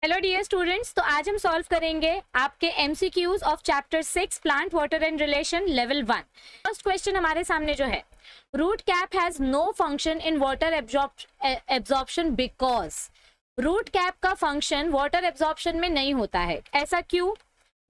Hello dear students, तो आज हम सॉल्व करेंगे आपके MCQs of chapter 6 plant water and relation level 1। First question हमारे सामने जो है, root cap has no function in water absorption because root cap का फंक्शन वाटर एब्जॉर्प्शन में नहीं होता है। ऐसा क्यों?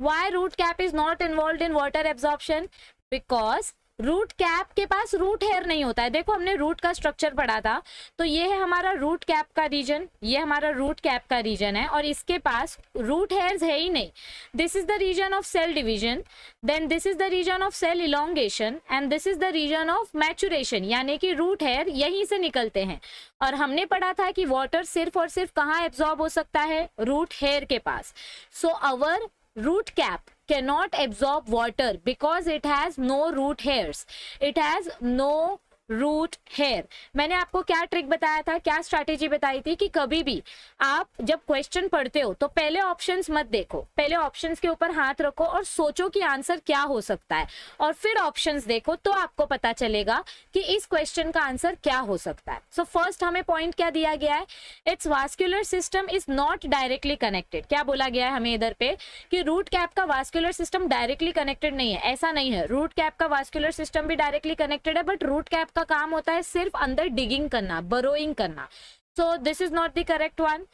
Why root cap is not involved in water absorption? Because root cap के पास रूट हेयर नहीं होता है। देखो, हमने रूट का स्ट्रक्चर पढ़ा था, तो ये है हमारा रूट कैप का रीजन, ये हमारा रूट कैप का रीजन है और इसके पास रूट हेयर्स है ही नहीं। This is the region of cell division, then this is the region of cell elongation and this is the region of maturation, यानी कि रूट हेयर यहीं से निकलते हैं। और हमने पढ़ा था कि वाटर सिर्फ और सिर्फ कहाँ एब्जॉर्ब हो सकता है? रूट हेयर के पास। So our root cap cannot absorb water because it has no root hairs. It has no root hair. मैंने आपको क्या ट्रिक बताया था, क्या स्ट्रैटेजी बताई थी कि कभी भी आप जब क्वेश्चन पढ़ते हो तो पहले ऑप्शंस मत देखो, पहले ऑप्शंस के ऊपर हाथ रखो और सोचो कि आंसर क्या हो सकता है, और फिर ऑप्शंस देखो तो आपको पता चलेगा कि इस क्वेश्चन का आंसर क्या हो सकता है। सो फर्स्ट हमें पॉइंट क्या दिया गया है? It's vascular system is not directly connected. क्या बोला गया है हमें इधर पे कि रूट कैप का वास्कुलर सिस्टम डायरेक्टली कनेक्टेड नहीं है। ऐसा नहीं है, रूट कैप का वास्कुलर सिस्टम भी डायरेक्टली कनेक्टेड है, बट रूट कैप का काम होता है सिर्फ अंदर डिगिंग करना, बरोइंग करना। So this is not the correct one.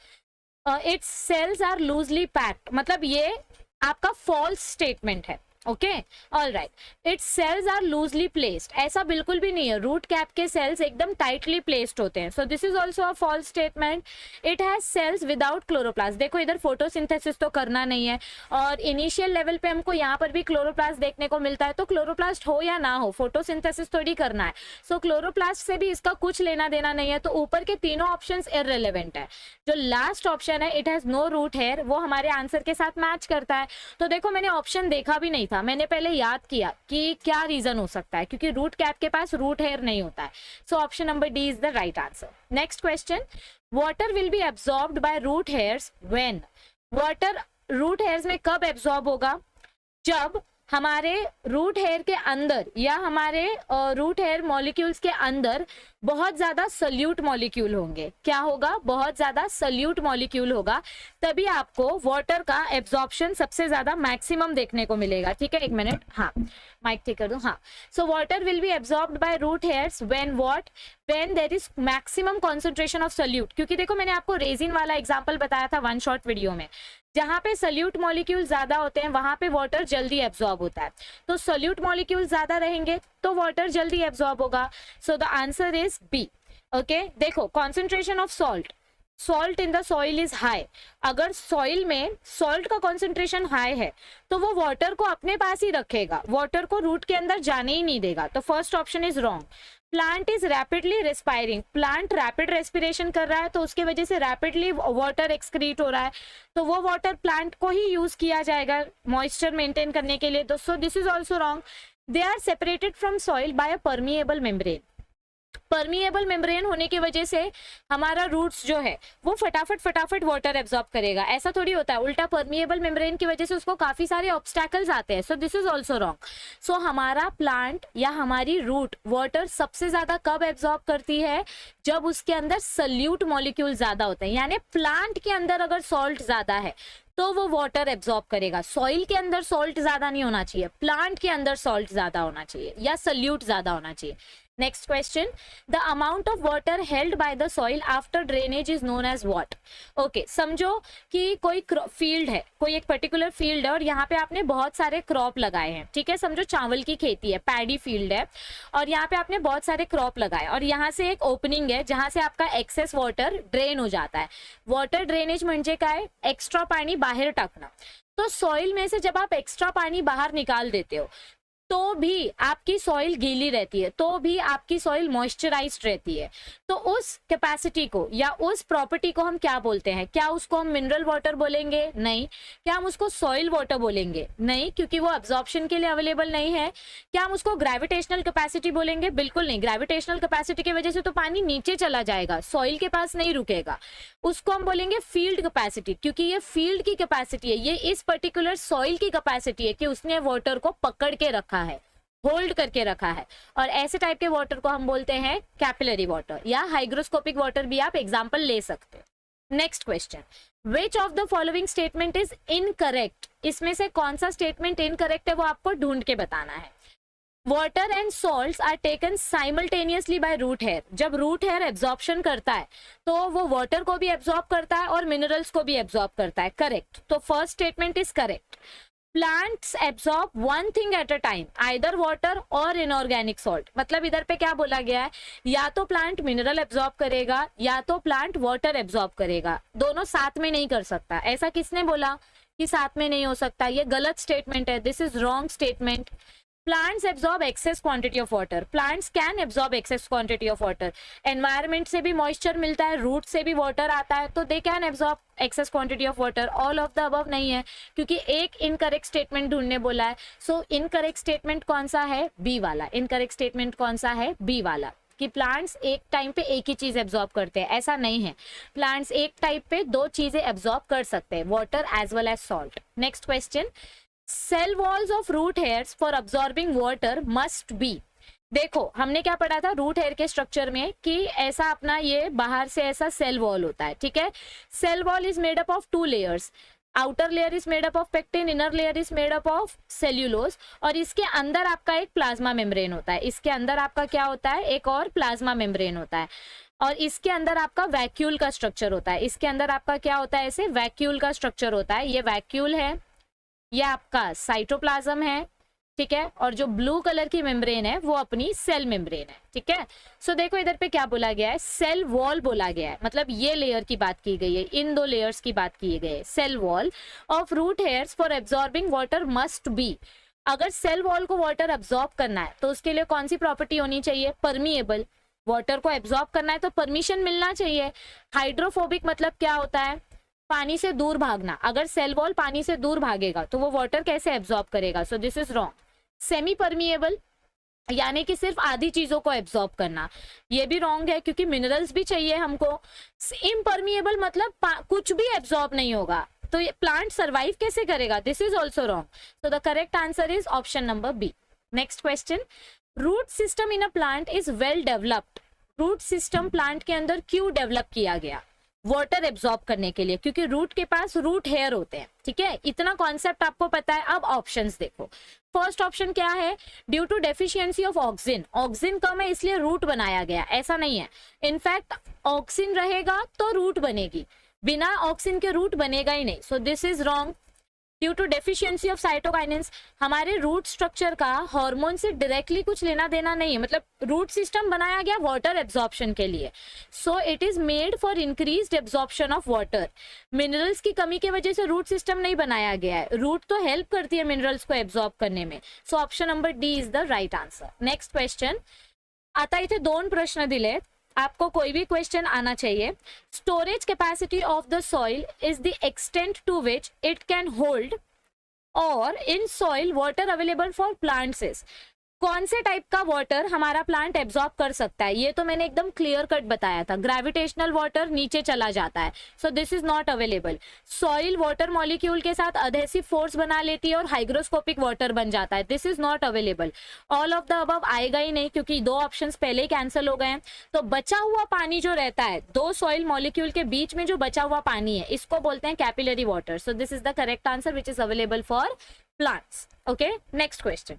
It's cells are loosely packed, मतलब ये आपका फॉल्स स्टेटमेंट है। Okay, all right. It's cells are loosely placed, ऐसा बिल्कुल भी नहीं है। रूट कैप के सेल्स एकदम टाइटली प्लेस्ड होते हैं। So this is also a false statement. It has cells without chloroplast. देखो, इधर फोटोसिंथेसिस तो करना नहीं है और इनिशियल लेवल पे हमको यहाँ पर भी क्लोरोप्लास्ट देखने को मिलता है, तो क्लोरोप्लास्ट हो या ना हो, फोटोसिंथेसिस थोड़ी करना है। सो क्लोरोप्लास्ट से भी इसका कुछ लेना देना नहीं है, तो ऊपर के तीनों ऑप्शन इररिलेवेंट है। जो लास्ट ऑप्शन है, it has no root hair, वो हमारे आंसर के साथ मैच करता है। तो देखो, मैंने ऑप्शन देखा भी नहीं था, मैंने पहले याद किया कि क्या रीजन हो सकता है, क्योंकि रूट कैप के पास रूट हेयर नहीं होता है। So option number D is the right answer. Next question, water will be absorbed by root hairs when. Water root hairs में कब एब्जॉर्ब होगा? जब हमारे रूट हेयर के अंदर या हमारे रूट हेयर मॉलिक्यूल्स के अंदर बहुत ज्यादा सल्यूट मॉलिक्यूल होंगे। क्या होगा? बहुत ज्यादा सल्यूट मॉलिक्यूल होगा, तभी आपको वाटर का एब्जॉर्प्शन सबसे ज्यादा मैक्सिमम देखने को मिलेगा। ठीक है, एक मिनट, हाँ माइक ठीक कर दो। हाँ, so water will be absorbed by root hairs when what? When there is maximum concentration of solute. क्योंकि देखो, मैंने आपको रेजिन वाला एग्जांपल बताया था वन शॉट वीडियो में, जहां पे सल्यूट मॉलिक्यूल ज्यादा होते हैं वहां पे वाटर जल्दी एब्जॉर्ब होता है। तो सल्यूट मॉलिक्यूल ज्यादा रहेंगे तो वाटर जल्दी एब्जॉर्ब होगा। So the answer is B. Okay, देखो, concentration of salt in the soil is high. अगर सॉइल में सॉल्ट का कॉन्सेंट्रेशन हाई है तो वो वाटर को अपने पास ही रखेगा, वाटर को रूट के अंदर जाने ही नहीं देगा। तो first option is wrong. Plant is rapidly respiring, plant rapid respiration कर रहा है तो उसके वजह से रैपिडली वाटर एक्सक्रीट हो रहा है, तो वो वाटर प्लांट को ही यूज किया जाएगा मॉइस्चर मेंटेन करने के लिए। So this is also wrong. They are separated from soil by a permeable membrane. Permeable membrane होने की वजह से हमारा रूट्स जो है वो फटाफट वाटर एब्जॉर्ब करेगा। ऐसा थोड़ी होता है, उल्टा परमिएबल मेम्ब्रेन की वजह से उसको काफी सारे ऑब्स्टैकल्स आते हैं। So this is also wrong. So हमारा प्लांट या हमारी रूट वाटर सबसे ज्यादा कब एब्जॉर्ब करती है? जब उसके अंदर सल्यूट मॉलिक्यूल ज्यादा होते हैं। यानी प्लांट के अंदर अगर सॉल्ट ज्यादा है तो वो वाटर एब्जॉर्ब करेगा। सॉइल के अंदर सॉल्ट ज्यादा नहीं होना चाहिए, प्लांट के अंदर सॉल्ट ज्यादा होना चाहिए या सल्यूट ज्यादा होना चाहिए। Next question, the amount of water held by the soil after drainage is known as what? Okay, समझो कि कोई फील्ड है, कोई एक पर्टिकुलर फील्ड है और यहाँ पे आपने बहुत सारे क्रॉप लगाए हैं। ठीक है, समझो चावल की खेती है, पैडी फील्ड है और यहाँ पे आपने बहुत सारे क्रॉप लगाए और यहाँ से एक ओपनिंग है जहां से आपका एक्सेस वाटर ड्रेन हो जाता है। वाटर ड्रेनेज म्हणजे काय? एक्स्ट्रा पानी बाहर टाकना। तो सॉइल में से जब आप एक्स्ट्रा पानी बाहर निकाल देते हो तो भी आपकी सॉइल गीली रहती है, तो भी आपकी सॉइल मॉइस्चराइज्ड रहती है। तो उस कैपेसिटी को या उस प्रॉपर्टी को हम क्या बोलते हैं? क्या उसको हम मिनरल वाटर बोलेंगे? नहीं। क्या हम उसको सॉइल वाटर बोलेंगे? नहीं, क्योंकि वो अब्जॉर्प्शन के लिए अवेलेबल नहीं है। क्या हम उसको ग्रेविटेशनल कैपेसिटी बोलेंगे? बिल्कुल नहीं। ग्रेविटेशनल कैपेसिटी की वजह से तो पानी नीचे चला जाएगा, सॉइल के पास नहीं रुकेगा। उसको हम बोलेंगे फील्ड कैपेसिटी, क्योंकि ये फील्ड की कैपेसिटी है, ये इस पर्टिकुलर सॉइल की कैपेसिटी है कि उसने वाटर को पकड़ के रखा है, होल्ड करके रखा है। और ऐसे टाइप के वाटर को हम बोलते हैं कैपिलरी वाटर या हाइग्रोस्कोपिक वाटर भी आप एग्जांपल ले सकते हो। Next question, which of the following statement is incorrect, इसमें से कौन सा स्टेटमेंट इनकरेक्ट है वो आपको ढूंढ के बताना है। Water and salts are taken simultaneously by root hair, जब रूट हेयर एब्जॉर्प्शन करता है तो वो वाटर को भी एब्जॉर्ब करता है और मिनरल्स को भी एब्जॉर्ब करता है, करेक्ट। तो first statement is correct. Plants absorb one thing at a time, either water और इनऑर्गेनिक सॉल्ट, मतलब इधर पे क्या बोला गया है, या तो प्लांट मिनरल एब्जॉर्ब करेगा या तो प्लांट वाटर एब्जॉर्ब करेगा, दोनों साथ में नहीं कर सकता। ऐसा किसने बोला कि साथ में नहीं हो सकता, ये गलत स्टेटमेंट है, this is wrong statement. Plants absorb excess quantity of water, plants can absorb excess quantity of water, environment से भी मॉइस्चर मिलता है, रूट से भी वाटर आता है, तो they can absorb excess quantity of water. All of the above नहीं है क्योंकि एक इनकरेक्ट स्टेटमेंट ढूंढने बोला है। सो इनकरेक्ट स्टेटमेंट कौन सा है, बी वाला। इनकरेक्ट स्टेटमेंट कौन सा है, बी वाला, कि प्लांट्स एक टाइम पे एक ही चीज एब्जॉर्ब करते हैं, ऐसा नहीं है। प्लांट्स एक टाइप पे दो चीजें एब्जॉर्ब कर सकते हैं, water as well as salt. Next question, cell walls of root hairs for absorbing water must be. देखो हमने क्या पढ़ा था रूट हेयर के स्ट्रक्चर में कि ऐसा अपना ये बाहर से ऐसा सेल वॉल होता है, ठीक है। Cell wall is made up of two layers, outer layer is made up of pectin, inner layer is made up of cellulose, और इसके अंदर आपका एक प्लाज्मा मेम्ब्रेन होता है। इसके अंदर आपका क्या होता है, एक और प्लाज्मा मेम्ब्रेन होता है, और इसके अंदर आपका वैक्यूल का स्ट्रक्चर होता है। इसके अंदर आपका क्या होता है, ऐसे वैक्यूल का स्ट्रक्चर होता है। ये वैक्यूल है, ये आपका साइटोप्लाज्म है, ठीक है, और जो ब्लू कलर की मेम्ब्रेन है वो अपनी सेल मेम्ब्रेन है, ठीक है। सो देखो इधर पे क्या बोला गया है, सेल वॉल बोला गया है, मतलब ये लेयर की बात की गई है, इन दो लेयर्स की बात की गई है। Cell wall of root hairs for absorbing water must be. अगर सेल वॉल को वाटर एब्जॉर्ब करना है तो उसके लिए कौन सी प्रॉपर्टी होनी चाहिए, परमिएबल। वाटर को एब्जॉर्ब करना है तो परमिशन मिलना चाहिए। हाइड्रोफोबिक मतलब क्या होता है, पानी से दूर भागना। अगर सेल वॉल पानी से दूर भागेगा तो वो वाटर कैसे एब्जॉर्ब करेगा, सो this is wrong. Semi permeable यानी कि सिर्फ आधी चीजों को एब्जॉर्ब करना, ये भी रॉन्ग है क्योंकि मिनरल्स भी चाहिए हमको। इम्परमिएबल मतलब कुछ भी एब्जॉर्ब नहीं होगा, तो ये प्लांट सर्वाइव कैसे करेगा, this is also wrong. So the correct answer is option number B. Next question, root system in a plant is well developed. Root system plant के अंदर क्यों डेवलप किया गया, वाटर एब्जॉर्ब करने के लिए, क्योंकि रूट के पास रूट हेयर होते हैं, ठीक है। इतना कॉन्सेप्ट आपको पता है। अब ऑप्शंस देखो, फर्स्ट ऑप्शन क्या है, due to deficiency of oxygen. Oxygen कम है इसलिए रूट बनाया गया, ऐसा नहीं है। इनफैक्ट ऑक्सीजन रहेगा तो रूट बनेगी, बिना ऑक्सीजन के रूट बनेगा ही नहीं, so this is wrong. Due to deficiency of cytokinins, हमारे रूट स्ट्रक्चर का हार्मोन से डायरेक्टली कुछ लेना देना नहीं है, मतलब रूट सिस्टम बनाया गया वाटर एब्जॉर्प्शन के लिए, so it is made for increased absorption of water. Minerals की कमी की वजह से रूट सिस्टम नहीं बनाया गया है, रूट तो हेल्प करती है मिनरल्स को एब्जॉर्ब करने में, सो option number D is the right answer. Next question, आता इथे दोन प्रश्न दिले, आपको कोई भी क्वेश्चन आना चाहिए। Storage capacity of the soil is the extent to which it can hold और in soil water available for plants is. कौन से टाइप का वाटर हमारा प्लांट एब्जॉर्ब कर सकता है, ये तो मैंने एकदम क्लियर कट बताया था। ग्रेविटेशनल वाटर नीचे चला जाता है, so this is not available. Soil water molecule के साथ अधेसिव फोर्स बना लेती है और हाइग्रोस्कोपिक वाटर बन जाता है, this is not available. All of the above आएगा ही नहीं क्योंकि दो ऑप्शंस पहले ही कैंसिल हो गए हैं। तो बचा हुआ पानी जो रहता है दो सॉइल मॉलिक्यूल के बीच में, जो बचा हुआ पानी है, इसको बोलते हैं capillary water, so this is the correct answer which is available for plants. Okay, next question.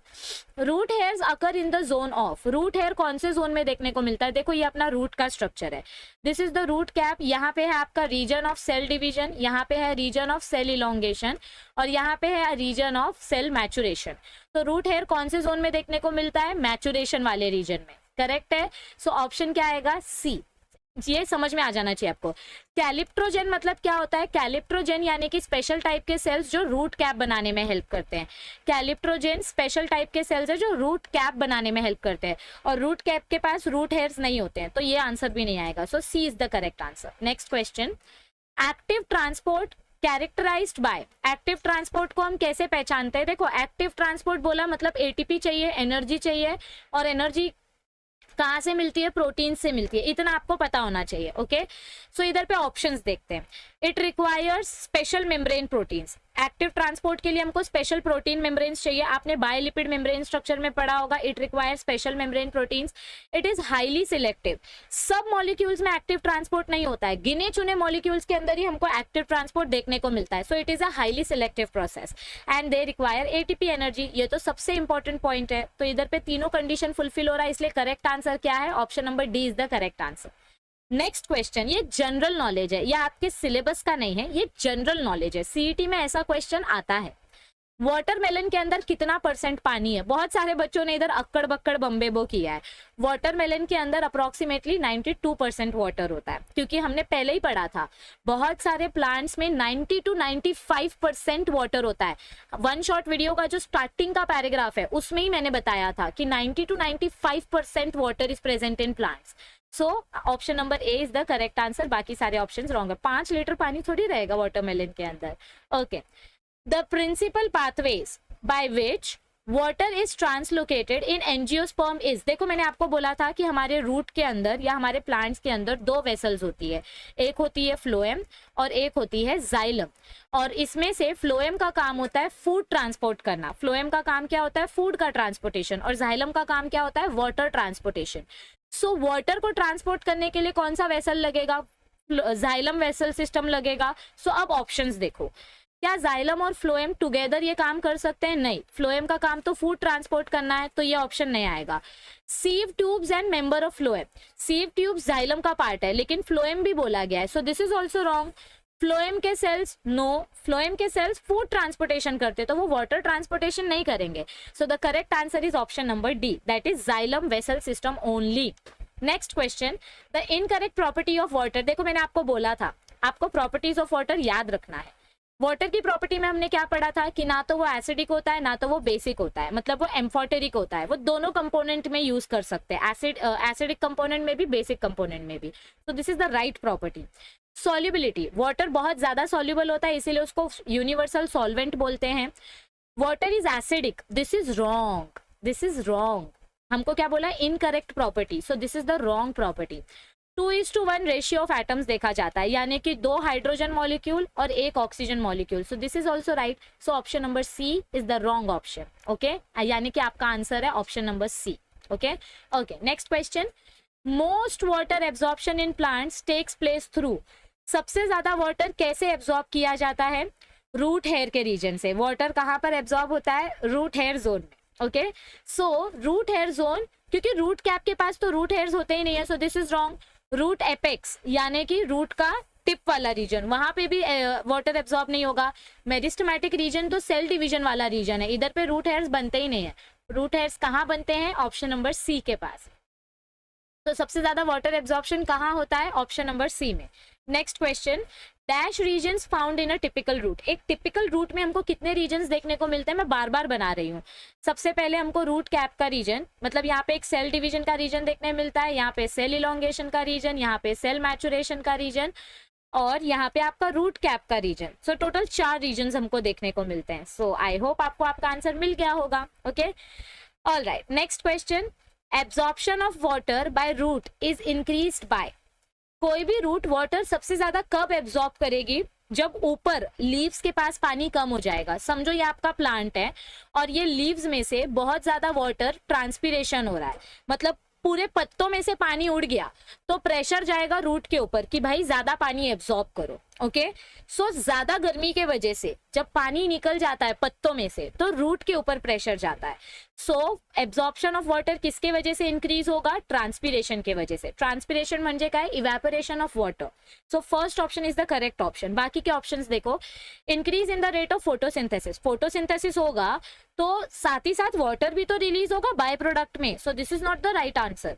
Root hairs occur in the zone of. Root hair कौन से जोन में देखने को मिलता है, देखो ये अपना रूट का स्ट्रक्चर है, this is the root cap. यहाँ पे है आपका रीजन ऑफ सेल डिवीजन, यहाँ पे है रीजन ऑफ सेल इलोंगेशन, और यहाँ पे है रीजन ऑफ सेल मैचुरेशन। तो रूट हेयर कौन से जोन में देखने को मिलता है, मैचुरेशन वाले रीजन में, करेक्ट है। सो ऑप्शन क्या आएगा, सी। ये समझ में आ जाना चाहिए आपको। कैलिप्ट्रोजेन मतलब क्या होता है, कैलिप्ट्रोजेन यानी कि स्पेशल टाइप के सेल्स जो रूट कैप बनाने में हेल्प करते हैं। कैलिप्ट्रोजेन स्पेशल टाइप के सेल्स है जो रूट कैप बनाने में हेल्प करते हैं, और रूट कैप के पास रूट हेयर्स नहीं होते हैं, तो ये आंसर भी नहीं आएगा, so C is the correct answer. Next question, active transport characterised by. Active transport को हम कैसे पहचानते हैं, देखो एक्टिव ट्रांसपोर्ट बोला मतलब एटीपी चाहिए, एनर्जी चाहिए, और एनर्जी कहाँ से मिलती है, प्रोटीन से मिलती है, इतना आपको पता होना चाहिए। ओके, सो इधर पे ऑप्शंस देखते हैं। It requires special membrane proteins, active transport के लिए हमको स्पेशल प्रोटीन मेम्ब्रेन्स चाहिए, आपने बायोलिपिड मेम्ब्रेन स्ट्रक्चर में पढ़ा होगा, it require special membrane proteins, it is highly selective. सब मॉलिक्यूल्स में एक्टिव ट्रांसपोर्ट नहीं होता है, गिने चुने मॉलिक्यूल्स के अंदर ही हमको एक्टिव ट्रांसपोर्ट देखने को मिलता है, so it is a highly selective process and they require ATP energy. ये तो सबसे इंपॉर्टेंट पॉइंट है, तो इधर पे तीनों कंडीशन फुलफिल हो रहा है, इसलिए करेक्ट आंसर क्या है, option number D is the correct answer. Next question, ये जनरल नॉलेज है, ये आपके सिलेबस का नहीं है, ये जनरल नॉलेज है, सीईटी में ऐसा क्वेश्चन आता है। वाटरमेलन के अंदर कितना % पानी है? बहुत सारे बच्चों ने इधर अक्कड़ बक्कड़ बम्बेबो किया है। वाटरमेलन के अंदर अप्रोक्सीमेटली 92% वाटर होता है, क्योंकि हमने पहले ही पढ़ा था बहुत सारे प्लांट्स में 90 to 95% वाटर होता है। वन शॉट वीडियो का जो स्टार्टिंग का पैराग्राफ है उसमें ही मैंने बताया था कि 90 to 95% water is present in plants. So option number A is the correct answer, बाकी सारे ऑप्शंस रॉन्ग है। 5 लीटर पानी थोड़ी रहेगा वाटरमेलन के अंदर। Okay, the principal pathways by which water is translocated in angiosperm is, देखो मैंने आपको बोला था कि हमारे रूट के अंदर या हमारे प्लांट्स के अंदर 2 वेसल्स होती है, एक होती है फ्लोएम और एक होती है जाइलम। और इसमें से फ्लोएम का काम होता है फूड ट्रांसपोर्ट करना, फ्लोएम का काम क्या होता है, फूड का ट्रांसपोर्टेशन, और जाइलम का काम क्या होता है, वाटर ट्रांसपोर्टेशन। सो वाटर को ट्रांसपोर्ट करने के लिए कौन सा वेसल लगेगा, जाइलम वेसल सिस्टम लगेगा। सो अब ऑप्शंस देखो, क्या जाइलम और फ्लोएम टुगेदर ये काम कर सकते हैं? नहीं, फ्लोएम का काम तो फूड ट्रांसपोर्ट करना है, तो ये ऑप्शन नहीं आएगा। Sieve tubes and member of phloem, sieve tubes xylem का पार्ट है लेकिन फ्लोएम भी बोला गया है, so this is also wrong. Phloem के सेल्स, नो, फ्लोएम के सेल्स फूड ट्रांसपोर्टेशन करते तो वो वाटर ट्रांसपोर्टेशन नहीं करेंगे। सो the correct answer is option number D, that is xylem vessel system only. Next question, the incorrect property of water, देखो मैंने आपको बोला था आपको प्रॉपर्टीज ऑफ वाटर याद रखना है। वाटर की प्रॉपर्टी में हमने क्या पढ़ा था कि ना तो वो एसिडिक होता है ना तो वो बेसिक होता है, मतलब वो एम्फोटेरिक होता है, वो दोनों कंपोनेंट में यूज कर सकते हैं, एसिडिक कंपोनेंट में भी बेसिक कंपोनेंट में भी। तो this is the right property. Solubility, water बहुत ज्यादा सॉल्युबल होता है इसीलिए उसको यूनिवर्सल सॉल्वेंट बोलते हैं। Water is acidic, this is wrong, this is wrong, हमको क्या बोला, incorrect property, so this is the wrong property. 2:1 ratio of atoms देखा जाता है, यानी कि 2 हाइड्रोजन मॉलिक्यूल और 1 oxygen molecule, so this is also right. So option number C is the wrong option. Okay, यानी कि आपका आंसर है option number C. Okay okay, next question, most water absorption in plants takes place through, सबसे ज्यादा water कैसे absorb किया जाता है? रूट हेयर के रीजन से। वाटर कहाँ पर एब्जॉर्ब होता है? रूट हेयर जोन में। Okay, so root hair zone, क्योंकि रूट कैप के पास तो रूट हेयर्स होते ही नहीं है, so this is wrong. Root apex यानी कि रूट का टिप वाला रीजन, वहां पे भी वाटर एब्जॉर्ब नहीं होगा। मेरिस्टेमेटिक रीजन तो सेल डिवीजन वाला रीजन है, इधर पे रूट हेयर्स बनते ही नहीं है। रूट हेयर्स कहाँ बनते हैं? ऑप्शन नंबर सी के पास। तो सबसे ज्यादा वाटर एब्जॉर्प्शन कहाँ होता है? ऑप्शन नंबर सी में। Next question, dash regions found in a typical root, एक टिपिकल रूट में हमको कितने रीजन्स देखने को मिलते हैं? मैं बार बार बना रही हूँ। सबसे पहले हमको रूट कैप का रीजन, मतलब यहाँ पे एक सेल डिवीजन का रीजन देखने मिलता है, यहाँ पे सेल इलोंगेशन का रीजन, यहाँ पे सेल मैचुरेशन का रीजन, और यहाँ पे आपका रूट कैप का रीजन। सो टोटल 4 रीजन्स हमको देखने को मिलते हैं। सो आई होप आपको आपका आंसर मिल गया होगा। Okay, all right, next question, absorption of water by root is increased by, कोई भी रूट वाटर सबसे ज्यादा कब एब्जॉर्ब करेगी? जब ऊपर लीव्स के पास पानी कम हो जाएगा। समझो ये आपका प्लांट है और ये लीव्स में से बहुत ज्यादा वाटर ट्रांसपिरेशन हो रहा है, मतलब पूरे पत्तों में से पानी उड़ गया, तो प्रेशर जाएगा रूट के ऊपर कि भाई ज्यादा पानी एब्जॉर्ब करो। ओके, सो ज्यादा गर्मी के वजह से जब पानी निकल जाता है पत्तों में से तो रूट के ऊपर प्रेशर जाता है। सो एब्जॉर्प्शन ऑफ वाटर किसके वजह से इंक्रीज होगा? ट्रांसपिरेशन के वजह से। ट्रांसपिरेशन म्हणजे काय? Evaporation of water. So first option is the correct option. बाकी के ऑप्शंस देखो, increase in the rate of photosynthesis, photosynthesis होगा तो साथ ही साथ वाटर भी तो रिलीज होगा बाय प्रोडक्ट में, सो this is not the right answer.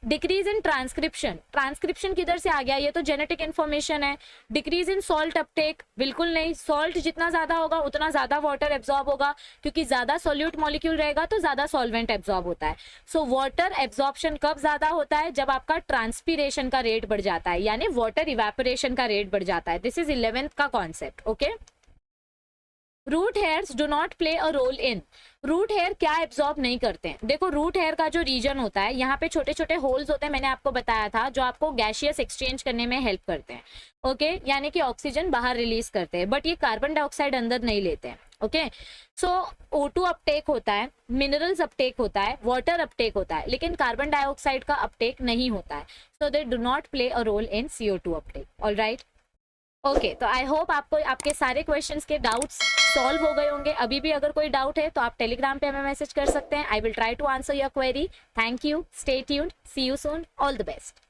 Decrease in transcription, transcription किधर से आ गया? ये तो जेनेटिक इन्फॉर्मेशन है। डिक्रीज इन सॉल्ट अपटेक, बिल्कुल नहीं, सॉल्ट जितना ज्यादा होगा उतना ज्यादा वाटर एब्जॉर्ब होगा, क्योंकि ज्यादा सोल्यूट मॉलिक्यूल रहेगा तो ज्यादा सॉल्वेंट एब्जॉर्ब होता है। सो वाटर एब्जॉर्प्शन कब ज्यादा होता है? जब आपका ट्रांसपीरेशन का रेट बढ़ जाता है, यानी वाटर इवेपोरेशन का रेट बढ़ जाता है। दिस इज 11th का concept. Okay, root hairs do not play a role in, root hair क्या एब्जॉर्ब नहीं करते हैं? देखो रूट हेयर का जो रीजन होता है, यहाँ पे छोटे छोटे होल्स होते हैं, मैंने आपको बताया था, जो आपको गैशियस एक्सचेंज करने में हेल्प करते हैं। ओके, यानी कि ऑक्सीजन बाहर रिलीज करते हैं, बट ये कार्बन डाइऑक्साइड अंदर नहीं लेते हैं। ओके, सो O2 अपटेक होता है, मिनरल्स अपटेक होता है, वाटर अपटेक होता है, लेकिन कार्बन डाइऑक्साइड का अपटेक नहीं होता है। So they do not play a role in CO2 uptake. All right, okay, तो आई होप आपको आपके सारे क्वेश्चंस के डाउट्स सॉल्व हो गए होंगे। अभी भी अगर कोई डाउट है तो आप टेलीग्राम पे हमें मैसेज कर सकते हैं। I will try to answer your query. Thank you, stay tuned, see you soon, all the best.